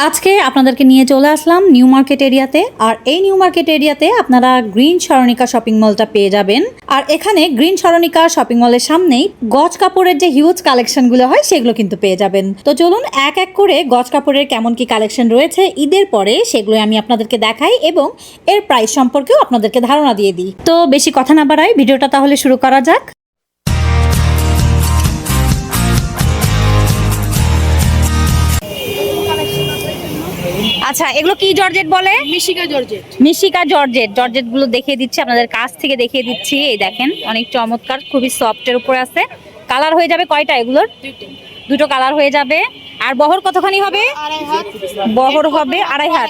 আজকে আপনাদেরকে নিয়ে চলে আসলাম নিউ মার্কেট এরিয়াতে। আর এই নিউ মার্কেট এরিয়াতে আপনারা গ্রিন সরণিকা শপিং মলটা পেয়ে যাবেন। আর এখানে গ্রিন সরণিকা শপিং মলের সামনেই গজ কাপড়ের যে হিউজ কালেকশনগুলো হয় সেগুলো কিন্তু পেয়ে যাবেন। তো চলুন এক এক করে গজ কাপড়ের কেমন কি কালেকশন রয়েছে ঈদের পরে সেগুলো আমি আপনাদেরকে দেখাই এবং এর প্রাইস সম্পর্কেও আপনাদেরকে ধারণা দিয়ে দিই। তো বেশি কথা না বাড়াই, ভিডিওটা তাহলে শুরু করা যাক। আচ্ছা, এগুলো কি জর্জেট বলে? মিশিকা জর্জেট। মিশিকা জর্জেট। জর্জেট গুলো দেখিয়ে দিচ্ছি আপনাদের কাছ থেকে দেখিয়ে দিচ্ছি। এই দেখেন অনেক চমৎকার, খুবই সফটের উপরে আছে। কালার হয়ে যাবে কয়টা এগুলোর? দুটো কালার হয়ে যাবে। আর বহর কতখানি হবে? বহর হবে 2.5 হাত।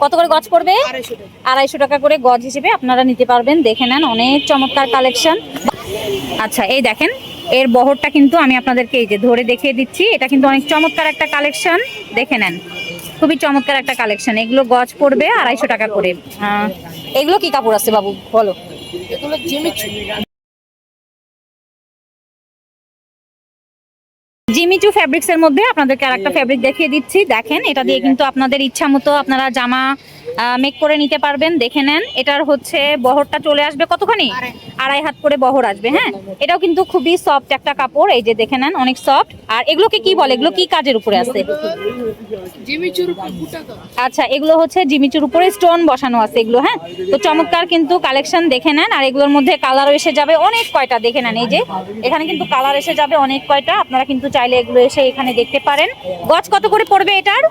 কত করে গজ পড়বে? 250 টাকা করে গজ হিসেবে আপনারা নিতে পারবেন। দেখে নেন অনেক চমৎকার কালেকশন। আচ্ছা, এই দেখেন এর বহরটা কিন্তু আমি আপনাদেরকে এই যে ধরে দেখিয়ে দিচ্ছি। এটা কিন্তু অনেক চমৎকার একটা কালেকশন, দেখে নেন খুবই চমৎকার একটা কালেকশন। এগুলো গজ পড়বে 250 টাকা করে। এগুলো কি কাপড় আছে বাবু বলো? এগুলো জিমিচু। জিমিচু ফ্যাব্রিক্স এর মধ্যে আপনাদেরকে আরেকটা ফ্যাব্রিক দেখিয়ে দিচ্ছি। দেখেন এটা দিয়ে কিন্তু আপনাদের ইচ্ছা মতো আপনারা জামা মেক করে নিতে পারবেন। দেখে নেন এটার হচ্ছে বহরটা চলে আসবে কতখানি? 2.5 হাত করে বহর আসবে। হ্যাঁ, এটাও কিন্তু খুবই সফট একটা কাপড়। এই যে দেখে নেন অনেক সফট। আর এগুলোকে কি বলে? এগুলো কি কাজের উপরে আছে? জিমিচুর উপর বুটা করা। আচ্ছা, এগুলো হচ্ছে জিমিচুর উপরে স্টোন বসানো আছে এগুলো। হ্যাঁ, তো চমৎকার কিন্তু কালেকশন, দেখে নেন। আর এগুলোর মধ্যে কালারও এসে যাবে অনেক কয়টা, দেখে নেন এই যে এখানে কিন্তু কালার এসে যাবে অনেক কয়টা। আপনারা কিন্তু চাইলে এগুলো এসে এখানে দেখতে পারেন। গজ কত করে পড়বে এটার?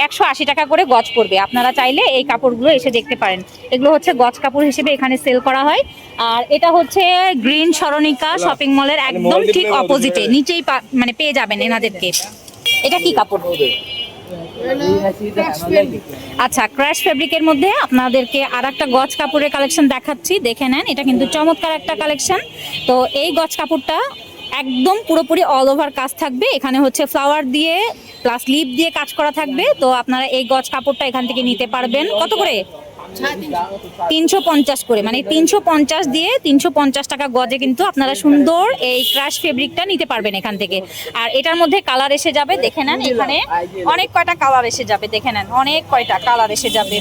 180 টাকা করে গজ পড়বে। আপনারা চাইলে এই কাপড়গুলো এসে দেখতে পারেন। এগুলো হচ্ছে গজ কাপড় হিসেবে এখানে সেল করা হয়। আর এটা হচ্ছে গ্রিন সরণিকা শপিং মলের একদম ঠিক অপোজিটে, নিচেই মানে পেয়ে যাবেন এনাদেরকে। এটা কি কাপড়? আচ্ছা, ক্রাশ ফেব্রিকের মধ্যে আপনাদেরকে আর একটা গজ কাপড়ের কালেকশন দেখাচ্ছি। দেখে নেন এটা কিন্তু চমৎকার একটা কালেকশন। তো এই গজ কাপড়টা একদম পুরোপুরি অল ওভার কাজ থাকবে। এখানে হচ্ছে ফ্লাওয়ার দিয়ে প্লাস লিপ দিয়ে কাজ করা থাকবে। তো আপনারা এই গজ কাপড়টা এখান থেকে নিতে পারবেন কত করে? 350 করে, মানে 350 দিয়ে 350 টাকা গজে কিন্তু আপনারা সুন্দর এই ক্রাশ ফেব্রিকটা নিতে পারবেন এখান থেকে। আর এটার মধ্যে কালার এসে যাবে, দেখে নেন এখানে অনেক কয়টা কালার এসে যাবে। দেখে নেন অনেক কয়টা কালার এসে যাবে।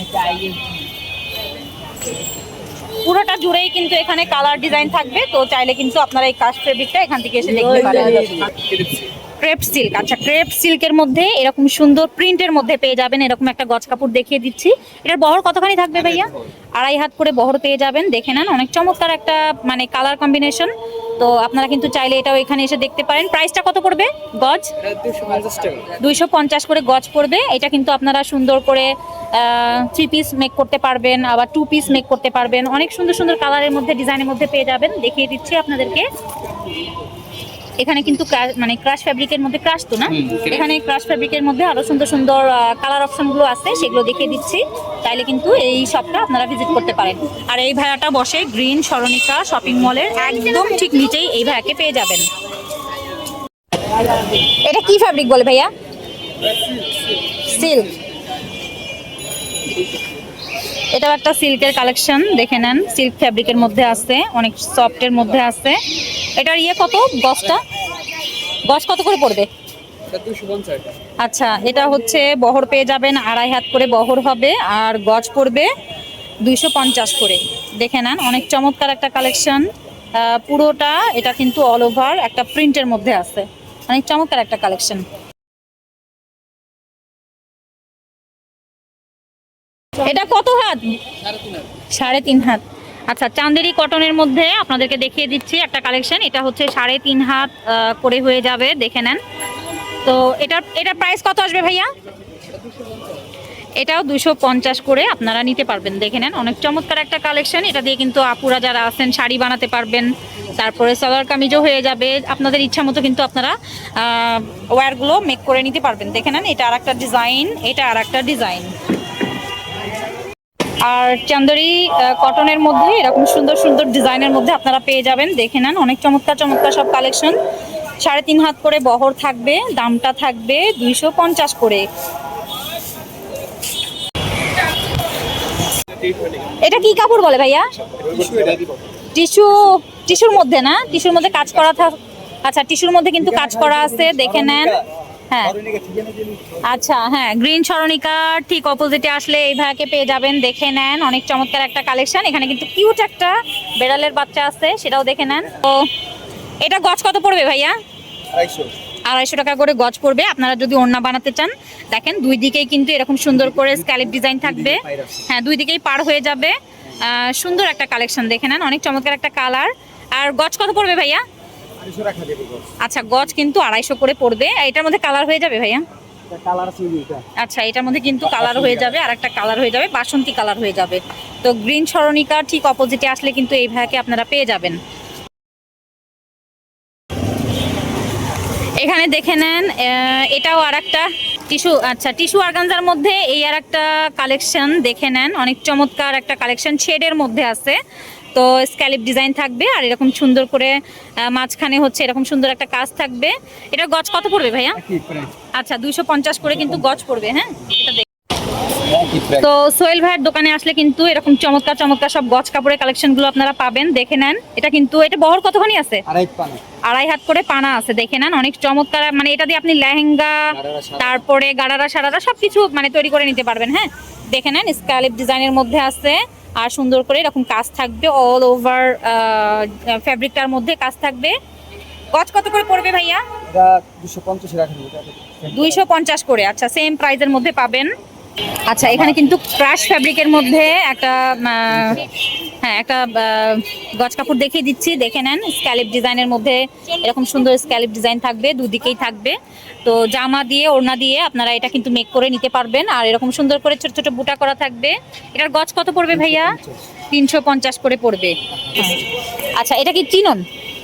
পুরোটা জুড়েই কিন্তু এখানে কালার ডিজাইন থাকবে। তো চাইলে কিন্তু আপনারা এই ক্রাশ ফেব্রিকটা এখান থেকে এসে দেখতে পারেন। Crepe silk. আচ্ছা, ক্রেপ সিল্কের মধ্যে এরকম সুন্দর প্রিন্টের মধ্যে পেয়ে যাবেন এরকম একটা গজ কাপড় দেখিয়ে দিচ্ছি। এটার বহর কতখানি থাকবে ভাইয়া? 2.5 হাত করে বহর পেয়ে যাবেন। দেখে নেন অনেক চমৎকার একটা মানে কালার কম্বিনেশন। তো আপনারা কিন্তু চাইলে এটাও এখানে এসে দেখতে পারেন। প্রাইসটা কত পড়বে গজ? 250 করে গজ পড়বে। এটা কিন্তু আপনারা সুন্দর করে 3 পিস মেক করতে পারবেন, আবার 2 পিস মেক করতে পারবেন। অনেক সুন্দর সুন্দর কালারের মধ্যে ডিজাইনের মধ্যে পেয়ে যাবেন। দেখিয়ে দিচ্ছি আপনাদেরকে। এখানে কিন্তু মানে ক্রাশ ফ্যাব্রিকের মধ্যে, ক্রাশ তো না, এখানে ক্রাশ ফ্যাব্রিকের মধ্যে আরো সুন্দর সুন্দর কালার অপশনগুলো আছে, সেগুলো দেখিয়ে দিচ্ছি। তাইলে কিন্তু এই শপটা আপনারা ভিজিট করতে পারেন। আর এই ভাইয়াটা বসে গ্রিন সরণিকা শপিং মলের একদম ঠিক নিচেই এই ভাইয়াকে পেয়ে যাবেন। এটা কি ফ্যাব্রিক বলে ভাইয়া? সিল্ক। এটাও একটা সিল্কের কালেকশন, দেখে নেন সিল্ক ফ্যাব্রিকের মধ্যে আছে, অনেক সফটের মধ্যে আছে। এটার কত গজটা? গজ কত করে পড়বে? 250। আচ্ছা, এটা হচ্ছে বহর পেয়ে যাবেন 2.5 হাত করে বহর হবে। আর গজ পড়বে 250 করে। দেখে নেন অনেক চমৎকার একটা কালেকশন। পুরোটা এটা কিন্তু অল ওভার একটা প্রিন্টের মধ্যে আছে, অনেক চমৎকার একটা কালেকশন। এটা কত হাত? 3.5 হাত। আচ্ছা, চান্দেরি কটনের মধ্যে আপনাদেরকে দেখিয়ে দিচ্ছি একটা কালেকশন। এটা হচ্ছে 3.5 হাত করে হয়ে যাবে। দেখে নেন। তো এটার প্রাইস কত আসবে ভাইয়া? এটাও 250 করে আপনারা নিতে পারবেন। দেখে নেন অনেক চমৎকার একটা কালেকশন। এটা দিয়ে কিন্তু আপুরা যারা আছেন শাড়ি বানাতে পারবেন, তারপরে সালোয়ার কামিজও হয়ে যাবে। আপনাদের ইচ্ছা মতো কিন্তু আপনারা ওয়্যারগুলো মেক করে নিতে পারবেন। দেখে নেন এটা আর একটা ডিজাইন, এটা আর একটা ডিজাইন। আর চান্দরি কটনের মধ্যে এরকম সুন্দর সুন্দর ডিজাইনের মধ্যে আপনারা পেয়ে যাবেন। দেখে নেন অনেক চমৎকার চমৎকার সব কালেকশন। 3.5 হাত করে বহর থাকবে, দামটা থাকবে 250 করে। এটা কি কাপড় বলে ভাইয়া? টিস্যু। টিস্যুর মধ্যে না? টিস্যুর মধ্যে কাজ করা আচ্ছা, টিস্যুর মধ্যে কিন্তু কাজ করা আছে। দেখে নেন হ্যাঁ আচ্ছা, হ্যাঁ গ্রিন সরণিকার ঠিক অপোজিটে আসলে এই ভাইয়াকে পেয়ে যাবেন। দেখে নেন, অনেক চমৎকার একটা কালেকশন। এখানে কিন্তু কিউট একটা বেড়ালের বাচ্চা আছে, সেটাও দেখে নেন। তো এটা গজ কত পড়বে ভাইয়া? 250 টাকা করে গজ পড়বে। আপনারা যদি ওড়না বানাতে চান, দেখেন দুই দিকেই কিন্তু এরকম সুন্দর করে স্ক্যালিপ ডিজাইন থাকবে। হ্যাঁ, দুই দিকেই পার হয়ে যাবে। সুন্দর একটা কালেকশন, দেখে নেন, অনেক চমৎকার একটা কালার। আর গজ কত পড়বে ভাইয়া? আচ্ছা, গজ কিন্তু 250 করে পড়বে। এটার মধ্যে কালার হয়ে যাবে ভাইয়া? আচ্ছা, এটার মধ্যে কিন্তু কালার হয়ে যাবে, আর একটা কালার হয়ে যাবে বাসন্তী কালার হয়ে যাবে। তো গ্রিন সরণিকার ঠিক অপোজিটে আসলে কিন্তু এই ভাইয়াকে আপনারা পেয়ে যাবেন। এখানে দেখে নেন, এটাও আর একটা টিস্যু, আচ্ছা টিস্যু অর্গানজার মধ্যে এই আর একটা কালেকশন দেখে নেন, অনেক চমৎকার একটা কালেকশন, শেডের মধ্যে আছে। তো স্ক্যালিপ ডিজাইন থাকবে, আর এরকম সুন্দর করে মাঝখানে হচ্ছে এরকম সুন্দর একটা কাজ থাকবে। এটা গজ কত পড়বে ভাইয়া? আচ্ছা, 250 করে কিন্তু গজ পড়বে। হ্যাঁ, এটা তো সোহেল ভাইয়ের দোকানে আসলে কিন্তু এরকম চমৎকার চমৎকার সব গজ কাপড়ের কালেকশন গুলো আপনারা পাবেন। দেখে নেন, এটা কিন্তু এটা বহর কতখানি আছে? 2.5 হাত করে পানা আছে। দেখে নেন, অনেক চমৎকার। মানে এটা দিয়ে আপনি লেহেঙ্গা, তারপরে গাড়ারা সারারা সবকিছু মানে তৈরি করে নিতে পারবেন। হ্যাঁ, দেখে নেন, স্ক্যালিপ ডিজাইনের মধ্যে আছে, আর সুন্দর করে এরকম কাজ থাকবে, অল ওভার ফ্যাব্রিকটার মধ্যে কাজ থাকবে। গজ কত করে পড়বে ভাইয়া? 250 করে। আচ্ছা, সেম প্রাইজের মধ্যে পাবেন। আচ্ছা, এখানে কিন্তু ক্রাশ ফ্যাব্রিকের মধ্যে একটা একটা গজ কাপড় দেখিয়ে দিচ্ছি। দেখে নেন, স্ক্যালিপ ডিজাইনের মধ্যে এরকম সুন্দর স্ক্যালিপ ডিজাইন থাকবে, দুদিকেই থাকবে। তো জামা দিয়ে, ওড়না দিয়ে আপনারা এটা কিন্তু মেক করে নিতে পারবেন। আর এরকম সুন্দর করে ছোট ছোট বুটা করা থাকবে। এটার গজ কত পড়বে ভাইয়া? 350 করে পড়বে। আচ্ছা, এটা কি চিনন?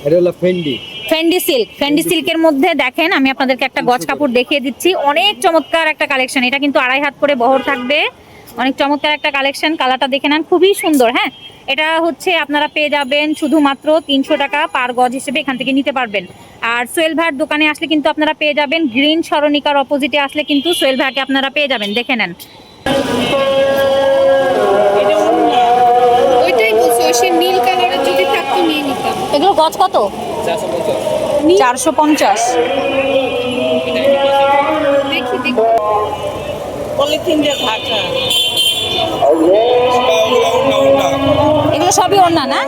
এটা হলো ফেন্ডি সিল্ক। ফেন্ডি সিল্কের মধ্যে দেখেন, আমি আপনাদেরকে একটা গজ কাপড় দেখিয়ে দিচ্ছি, অনেক চমৎকার একটা কালেকশন। এটা কিন্তু 2.5 হাত করে বহর থাকবে, অনেক চমৎকার একটা কালেকশন। কালারটা দেখে নেন, খুবই সুন্দর। হ্যাঁ, এটা হচ্ছে আপনারা পেয়ে যাবেন শুধুমাত্র 300 টাকা পার গজ হিসেবে এখান থেকে নিতে পারবেন। আর সোহেল ভাইয়ের দোকানে আসলে কিন্তু আপনারা পেয়ে যাবেন, গ্রিন সরণিকার অপোজিটে আসলে কিন্তু সোহেল ভাইকে আপনারা পেয়ে যাবেন। দেখে নেন, ওইটাই বলছো, সে নীল কালারের যদি থাকতো নিয়ে নিতাম। এগুলো গজ কত? 450। দেখি দেখি। পলিথিন দিয়ে ঢাকা। এগুলো সবই ওড়না না?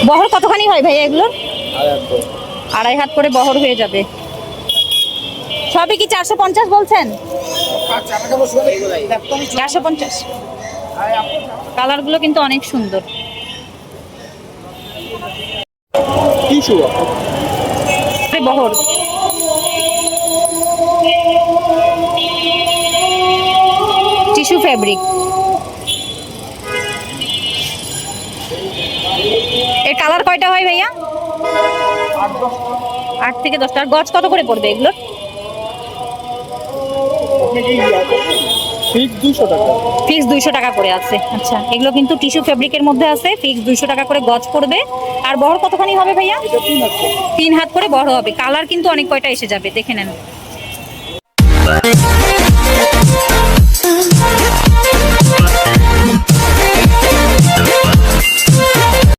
বহর কতখানি হয় ভাই এগুলোর? 2.5 হাত করে বহর হয়ে যাবে। সবই কি 450 বলছেন? 450। কালারগুলো কিন্তু অনেক সুন্দর। বহর টিস্যু ফ্যাব্রিক। এর কালার কয়টা হয় ভাইয়া? 8 থেকে 10টা। আর গজ কত করে পড়বে এগুলোর? ফিক্স 200 টাকা করে আছে। আচ্ছা, এগুলো কিন্তু টিস্যু ফ্যাব্রিকের মধ্যে আছে, ফিক্স 200 টাকা করে গজ পড়বে। আর বহর কতখানি হবে ভাইয়া? 3 হাত করে বড় হবে। কালার কিন্তু অনেক কয়টা এসে যাবে, দেখে নেন।